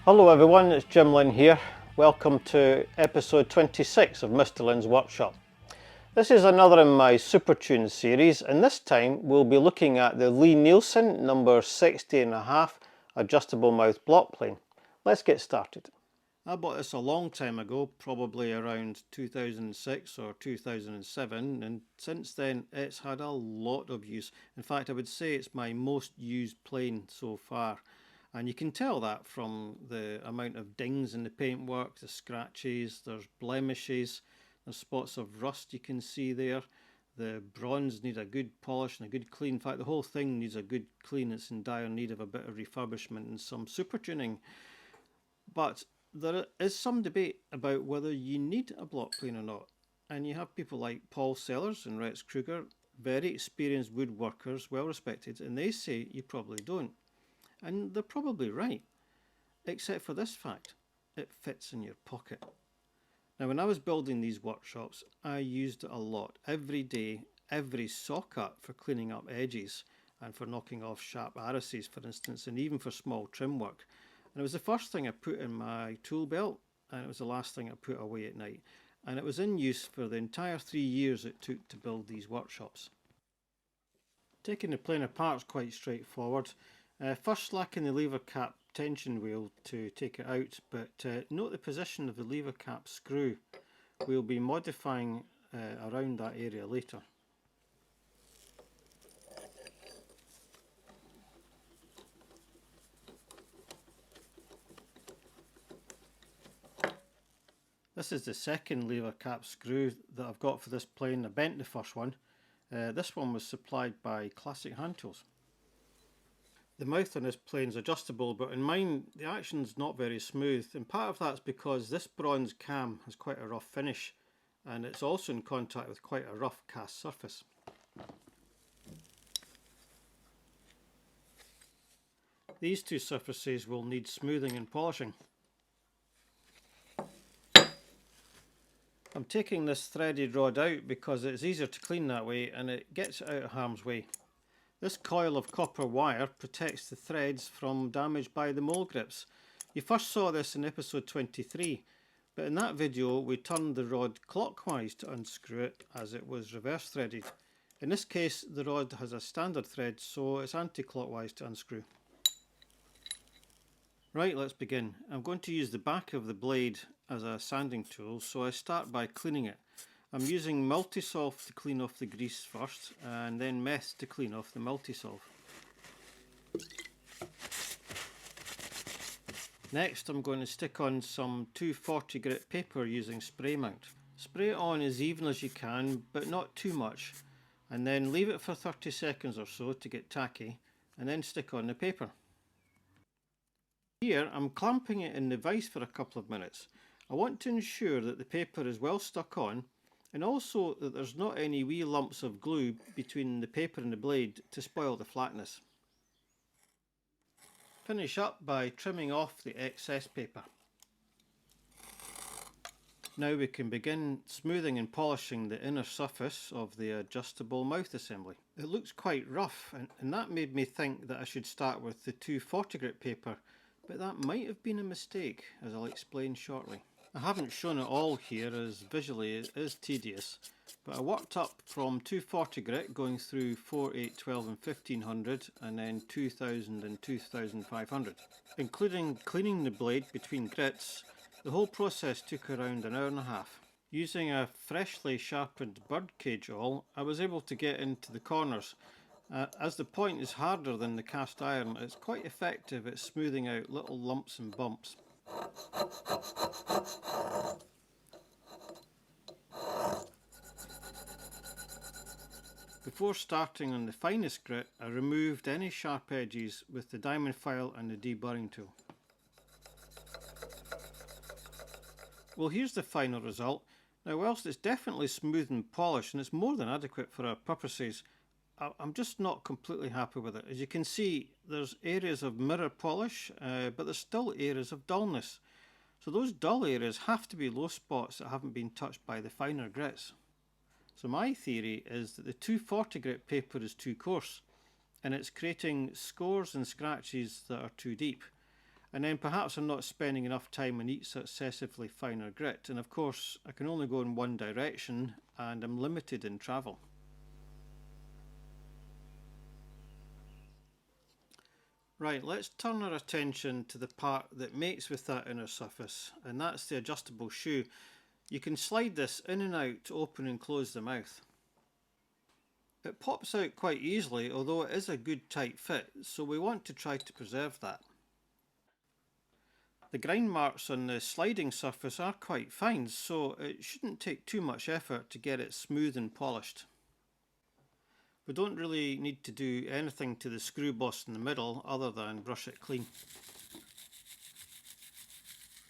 Hello everyone, it's Jim Lynn here. Welcome to episode 26 of Mr. Lynn's Workshop. This is another in my SuperTune series, and this time we'll be looking at the Lie-Nielsen number 60.5 adjustable mouth block plane. Let's get started. I bought this a long time ago, probably around 2006 or 2007, and since then it's had a lot of use. In fact, I would say it's my most used plane so far. And you can tell that from the amount of dings in the paintwork, the scratches, there's blemishes, there's spots of rust you can see there. The bronze needs a good polish and a good clean. In fact, the whole thing needs a good clean. It's in dire need of a bit of refurbishment and some super tuning. But there is some debate about whether you need a block plane or not. And you have people like Paul Sellers and Rex Kruger, very experienced woodworkers, well respected, and they say you probably don't. And they're probably right, except for this fact: it fits in your pocket. Now, when I was building these workshops, I used it a lot, every day, every saw cut for cleaning up edges and for knocking off sharp arises, for instance, and even for small trim work. And it was the first thing I put in my tool belt, and it was the last thing I put away at night. And it was in use for the entire 3 years it took to build these workshops. Taking the plane apart is quite straightforward. First slacking the lever cap tension wheel to take it out, but note the position of the lever cap screw. We'll be modifying around that area later. This is the second lever cap screw that I've got for this plane. I bent the first one. This one was supplied by Classic Hand Tools. The mouth on this plane is adjustable, but in mine the action's not very smooth, and part of that's because this bronze cam has quite a rough finish, and it's also in contact with quite a rough cast surface. These two surfaces will need smoothing and polishing. I'm taking this threaded rod out because it's easier to clean that way and it gets it out of harm's way. This coil of copper wire protects the threads from damage by the mole grips. You first saw this in episode 23, but in that video we turned the rod clockwise to unscrew it as it was reverse threaded. In this case the rod has a standard thread, so it's anti-clockwise to unscrew. Right, let's begin. I'm going to use the back of the blade as a sanding tool, so I start by cleaning it. I'm using Multisolve to clean off the grease first, and then meth to clean off the Multisolve. Next I'm going to stick on some 240 grit paper using spray mount. Spray it on as even as you can, but not too much, and then leave it for 30 seconds or so to get tacky, and then stick on the paper. Here I'm clamping it in the vise for a couple of minutes. I want to ensure that the paper is well stuck on, and also that there's not any wee lumps of glue between the paper and the blade to spoil the flatness. Finish up by trimming off the excess paper. Now we can begin smoothing and polishing the inner surface of the adjustable mouth assembly. It looks quite rough, and that made me think that I should start with the 240 grit paper, but that might have been a mistake, as I'll explain shortly. I haven't shown it all here as visually it is tedious, but I worked up from 240 grit going through 4, 8, 12 and 1500, and then 2000 and 2500. Including cleaning the blade between grits, the whole process took around an hour and a half. Using a freshly sharpened birdcage awl, I was able to get into the corners. As the point is harder than the cast iron, it's quite effective at smoothing out little lumps and bumps. Before starting on the finest grit, I removed any sharp edges with the diamond file and the deburring tool. Well, here's the final result. Now, whilst it's definitely smooth and polished and it's more than adequate for our purposes, I'm just not completely happy with it. As you can see, there's areas of mirror polish, but there's still areas of dullness. So those dull areas have to be low spots that haven't been touched by the finer grits. So my theory is that the 240 grit paper is too coarse, and it's creating scores and scratches that are too deep. and then perhaps I'm not spending enough time on each successively finer grit, and of course I can only go in one direction and I'm limited in travel. Right, let's turn our attention to the part that mates with that inner surface, and that's the adjustable shoe. You can slide this in and out to open and close the mouth. It pops out quite easily, although it is a good tight fit, so we want to try to preserve that. The grind marks on the sliding surface are quite fine, so it shouldn't take too much effort to get it smooth and polished. We don't really need to do anything to the screw boss in the middle other than brush it clean.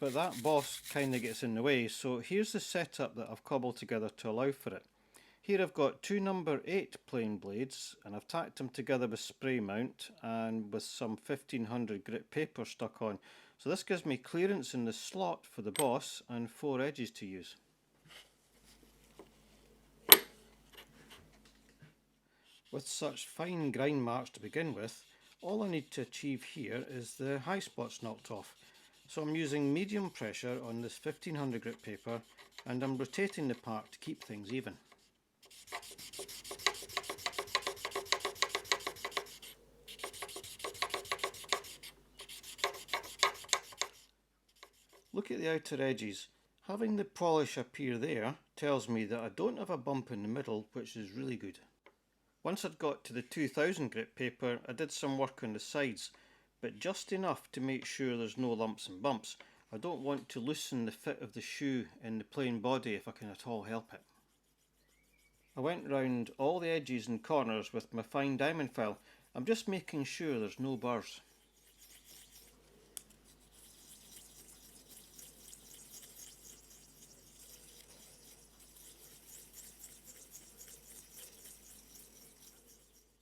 But that boss kind of gets in the way, so here's the setup that I've cobbled together to allow for it. Here I've got two number 8 plain blades, and I've tacked them together with spray mount and with some 1500 grit paper stuck on. So this gives me clearance in the slot for the boss and 4 edges to use. With such fine grind marks to begin with, all I need to achieve here is the high spots knocked off. So I'm using medium pressure on this 1500 grit paper, and I'm rotating the part to keep things even. Look at the outer edges. Having the polish appear there tells me that I don't have a bump in the middle, which is really good. Once I'd got to the 2000 grit paper, I did some work on the sides, but just enough to make sure there's no lumps and bumps. I don't want to loosen the fit of the shoe in the plain body if I can at all help it. I went round all the edges and corners with my fine diamond file. I'm just making sure there's no burrs.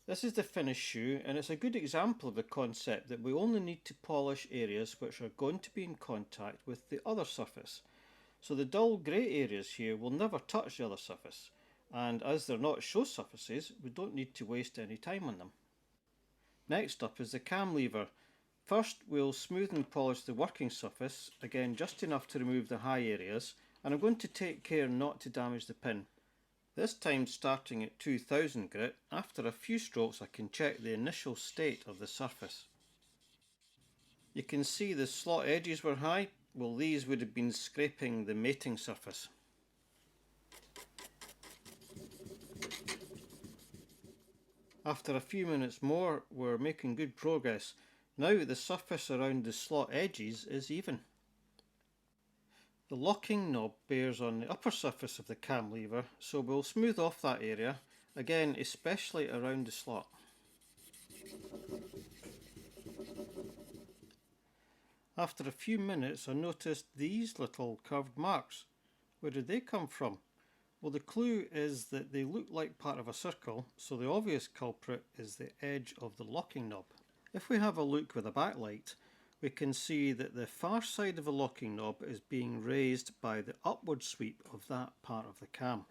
This is the finished shoe, and it's a good example of the concept that we only need to polish areas which are going to be in contact with the other surface. So the dull grey areas here will never touch the other surface, and as they're not show surfaces, we don't need to waste any time on them. Next up is the cam lever. First we'll smooth and polish the working surface, again just enough to remove the high areas, and I'm going to take care not to damage the pin. This time starting at 2000 grit, after a few strokes I can check the initial state of the surface. You can see the slot edges were high. Well, these would have been scraping the mating surface. After a few minutes more, we're making good progress. Now the surface around the slot edges is even. The locking knob bears on the upper surface of the cam lever, so we'll smooth off that area, again especially around the slot. After a few minutes I noticed these little curved marks. Where did they come from? Well, the clue is that they look like part of a circle, so the obvious culprit is the edge of the locking knob. If we have a look with a backlight, we can see that the far side of the locking knob is being raised by the upward sweep of that part of the cam.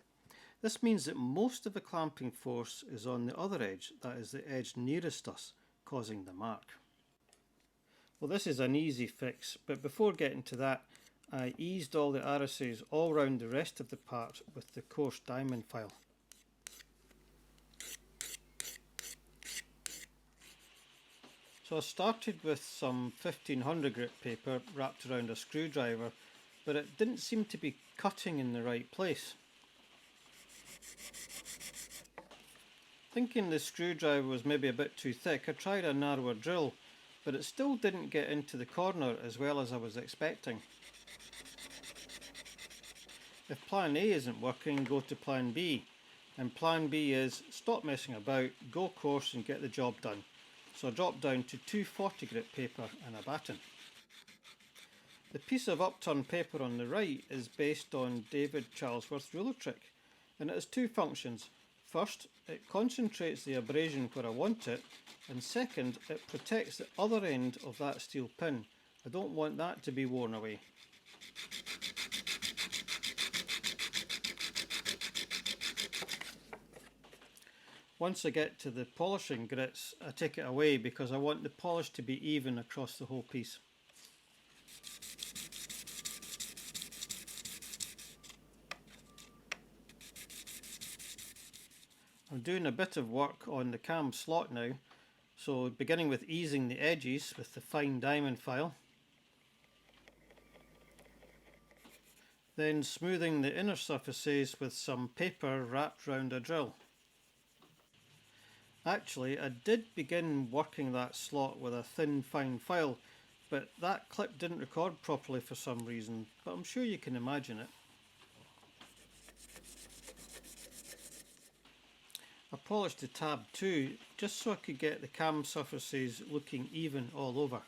This means that most of the clamping force is on the other edge, that is the edge nearest us, causing the mark. Well, this is an easy fix, but before getting to that, I eased all the arises all round the rest of the part with the coarse diamond file. So I started with some 1500 grit paper wrapped around a screwdriver, but it didn't seem to be cutting in the right place. Thinking the screwdriver was maybe a bit too thick, I tried a narrower drill, but it still didn't get into the corner as well as I was expecting. If plan A isn't working, go to plan B. And plan B is stop messing about, go coarse and get the job done. So I dropped down to 240 grit paper and a batten. The piece of upturned paper on the right is based on David Charlesworth's ruler trick, and it has two functions. First, it concentrates the abrasion where I want it, and second, it protects the other end of that steel pin. I don't want that to be worn away. Once I get to the polishing grits, I take it away because I want the polish to be even across the whole piece. I'm doing a bit of work on the cam slot now, so beginning with easing the edges with the fine diamond file, then smoothing the inner surfaces with some paper wrapped round a drill. Actually, I did begin working that slot with a thin fine file, but that clip didn't record properly for some reason, but I'm sure you can imagine it. I polished the tab too, just so I could get the cam surfaces looking even all over.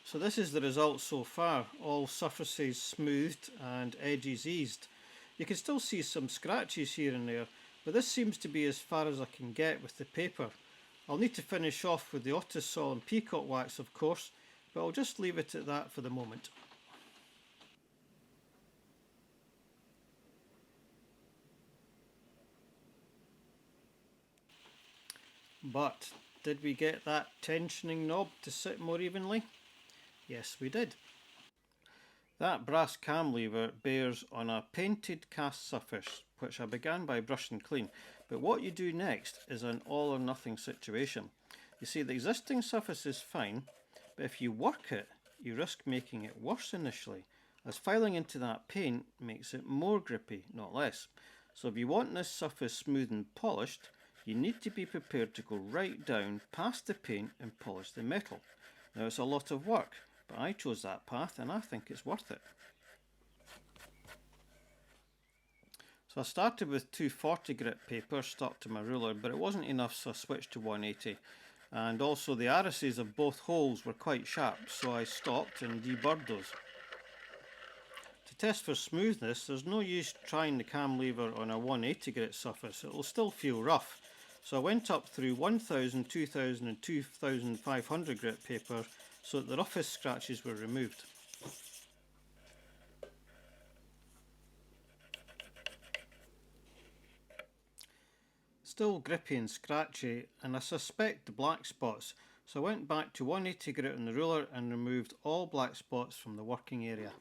So this is the result so far, all surfaces smoothed and edges eased. You can still see some scratches here and there, but this seems to be as far as I can get with the paper. I'll need to finish off with the Autosol and peacock wax of course, but I'll just leave it at that for the moment. But did we get that tensioning knob to sit more evenly? Yes, we did. That brass cam lever bears on a painted cast surface, which I began by brushing clean, but what you do next is an all or nothing situation. You see, the existing surface is fine, but if you work it, you risk making it worse initially, as filing into that paint makes it more grippy, not less. So if you want this surface smooth and polished, you need to be prepared to go right down past the paint and polish the metal. Now it's a lot of work, but I chose that path and I think it's worth it. So I started with 240 grit paper stuck to my ruler, but it wasn't enough, so I switched to 180. And also the irises of both holes were quite sharp, so I stopped and deburred those. To test for smoothness, there's no use trying the cam lever on a 180 grit surface, it will still feel rough. So I went up through 1000, 2000 and 2500 grit paper so that the roughest scratches were removed. Still grippy and scratchy, and I suspect the black spots, so I went back to 180 grit on the ruler and removed all black spots from the working area.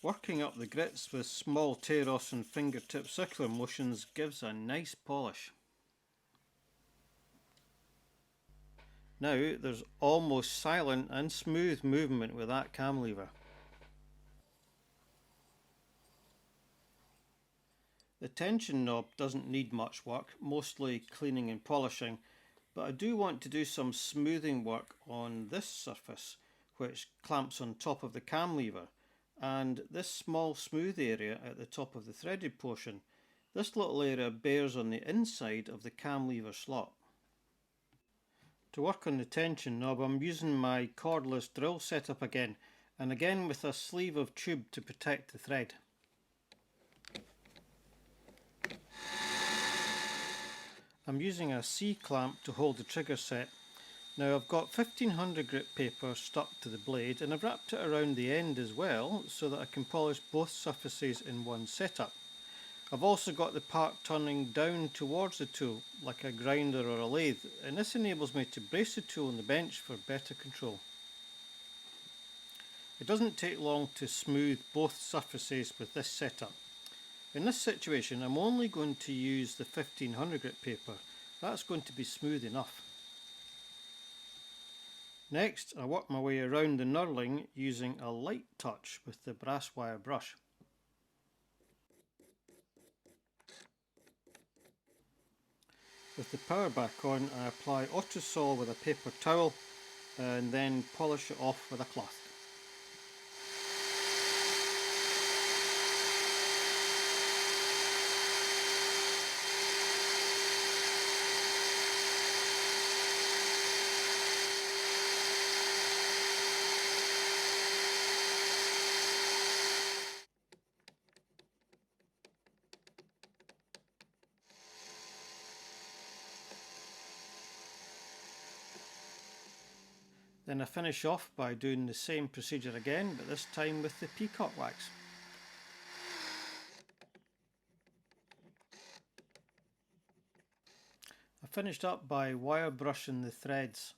Working up the grits with small tear-offs and fingertip circular motions gives a nice polish. Now there's almost silent and smooth movement with that cam lever. The tension knob doesn't need much work, mostly cleaning and polishing, but I do want to do some smoothing work on this surface, which clamps on top of the cam lever, and this small smooth area at the top of the threaded portion. This little area bears on the inside of the cam lever slot. To work on the tension knob, I'm using my cordless drill setup again, and again with a sleeve of tube to protect the thread. I'm using a C-clamp to hold the trigger set. Now I've got 1500 grit paper stuck to the blade, and I've wrapped it around the end as well so that I can polish both surfaces in one setup. I've also got the part turning down towards the tool like a grinder or a lathe, and this enables me to brace the tool on the bench for better control. It doesn't take long to smooth both surfaces with this setup. In this situation I'm only going to use the 1500 grit paper, that's going to be smooth enough. Next I work my way around the knurling using a light touch with the brass wire brush. With the power back on, I apply Autosol with a paper towel and then polish it off with a cloth. Then I finish off by doing the same procedure again, but this time with the peacock wax. finished up by wire brushing the threads.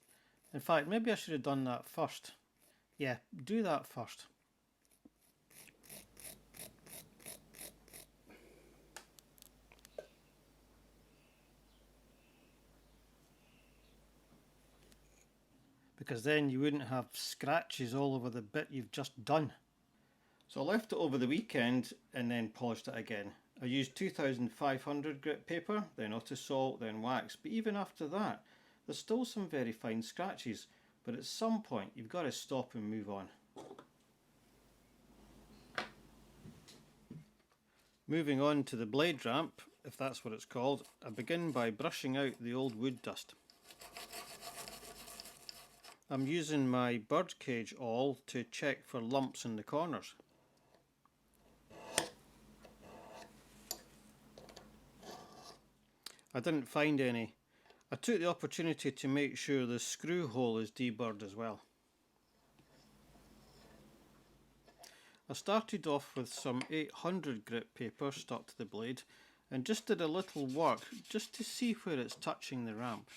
In fact, maybe I should have done that first. Yeah, do that first. Because then you wouldn't have scratches all over the bit you've just done. So I left it over the weekend and then polished it again. I used 2500 grit paper, then Autosalt, then wax, but even after that there's still some very fine scratches, but at some point you've got to stop and move on. Moving on to the blade ramp, if that's what it's called, I begin by brushing out the old wood dust. I'm using my birdcage awl to check for lumps in the corners. I didn't find any. I took the opportunity to make sure the screw hole is deburred as well. I started off with some 800 grit paper stuck to the blade and just did a little work just to see where it's touching the ramp.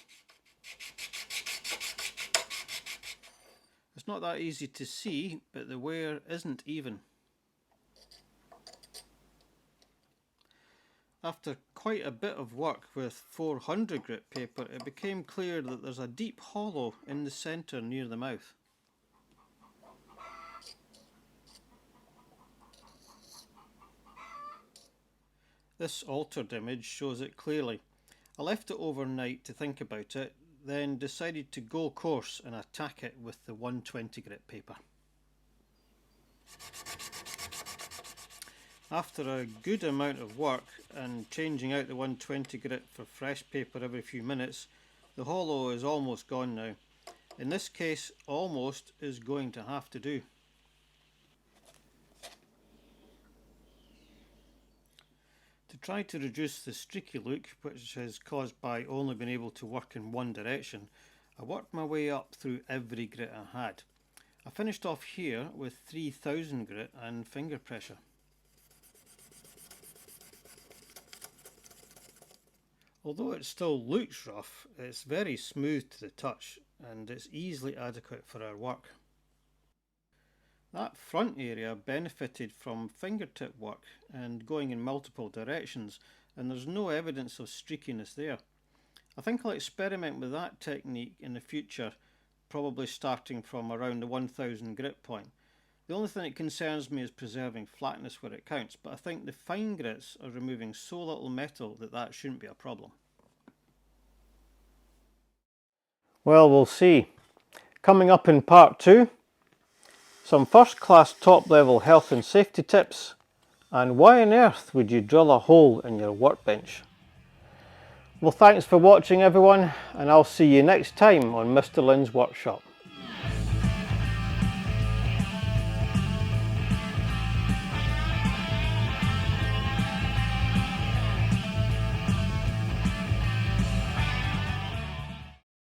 It's not that easy to see, but the wear isn't even. After quite a bit of work with 400 grit paper, it became clear that there's a deep hollow in the centre near the mouth. This altered image shows it clearly. I left it overnight to think about it, then decided to go coarse and attack it with the 120 grit paper. After a good amount of work and changing out the 120 grit for fresh paper every few minutes, the hollow is almost gone now. In this case, almost is going to have to do. To try to reduce the streaky look, which is caused by only being able to work in one direction, I worked my way up through every grit I had. I finished off here with 3000 grit and finger pressure. Although it still looks rough, it's very smooth to the touch and it's easily adequate for our work. That front area benefited from fingertip work and going in multiple directions, and there's no evidence of streakiness there. I think I'll experiment with that technique in the future, probably starting from around the 1000 grit point. The only thing that concerns me is preserving flatness where it counts, but I think the fine grits are removing so little metal that that shouldn't be a problem. Well, we'll see. Coming up in part 2, some first class top level health and safety tips, and why on earth would you drill a hole in your workbench? Well, thanks for watching everyone, and I'll see you next time on Mr. Lynn's Workshop.